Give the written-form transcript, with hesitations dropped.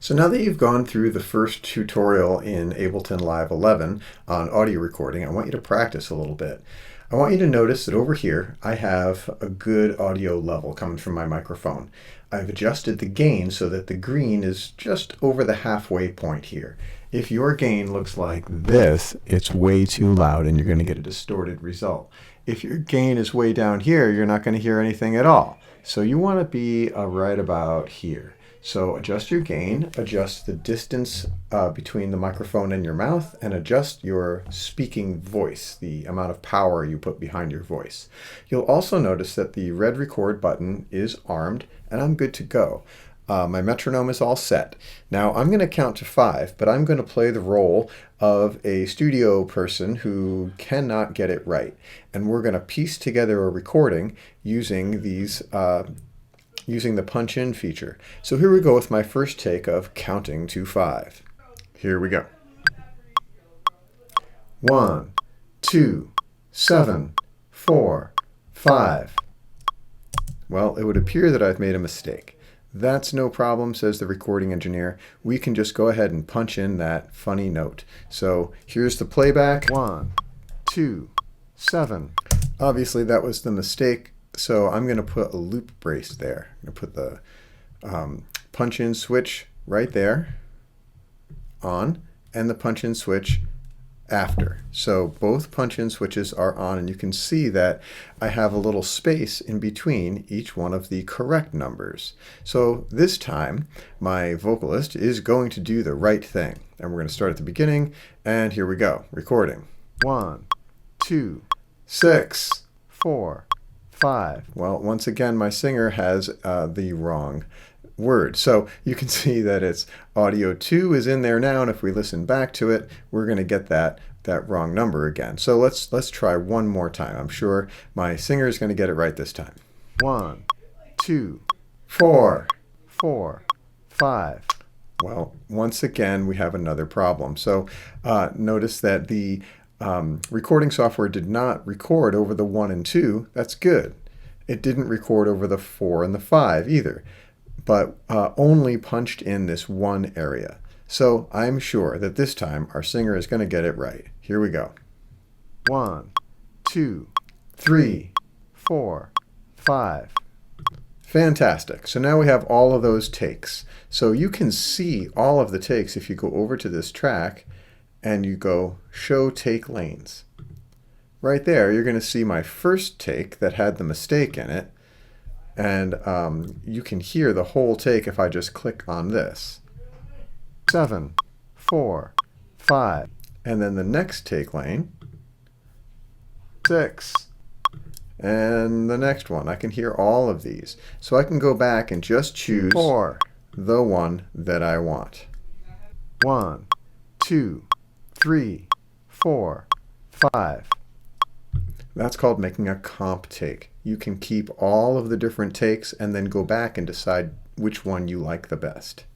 So now that you've gone through the first tutorial in Ableton Live 11 on audio recording, I want you to practice a little bit. I want you to notice that over here I have a good audio level coming from my microphone. I've adjusted the gain so that the green is just over the halfway point here. If your gain looks like this, it's way too loud and you're going to get a distorted result. If your gain is way down here, you're not going to hear anything at all. So you want to be right about here. So adjust your gain, adjust the distance between the microphone and your mouth, and adjust your speaking voice, the amount of power you put behind your voice. You'll also notice that the red record button is armed, and I'm good to go. My metronome is all set. Now I'm going to count to 5, but I'm going to play the role of a studio person who cannot get it right. And we're going to piece together a recording using these using the punch-in feature. So here we go with my first take of counting to 5. Here we go. 1, 2, 7, 4, 5. Well, it would appear that I've made a mistake. That's no problem, says the recording engineer. We can just go ahead and punch in that funny note. So here's the playback. 1, 2, 7. Obviously that was the mistake. So I'm going to put a loop brace there. I'm going to put the punch-in switch right there on, and the punch-in switch after. So both punch-in switches are on, and you can see that I have a little space in between each one of the correct numbers. So this time my vocalist is going to do the right thing. And we're going to start at the beginning, and here we go. Recording. 1, 2, 6, 4, 5. Well, once again, my singer has the wrong word. So you can see that it's audio 2 is in there now, and if we listen back to it, we're going to get that wrong number again. So let's try one more time. I'm sure my singer is going to get it right this time. 1, 2, 4, 4, 5. Well, once again, we have another problem. So notice that the recording software did not record over the 1 and 2. That's good. It didn't record over the 4 and the 5 either, but only punched in this one area. So I'm sure that this time our singer is going to get it right. Here we go. 1, 2, 3, 4, 5. Fantastic. So now we have all of those takes. So you can see all of the takes if you go over to this track and you go show take lanes. Right there, you're going to see my first take that had the mistake in it. And you can hear the whole take if I just click on this. 7, 4, 5. And then the next take lane, 6. And the next one. I can hear all of these. So I can go back and just choose 4, the one that I want. 1, 2, 3, 4, 5. That's called making a comp take. You can keep all of the different takes and then go back and decide which one you like the best.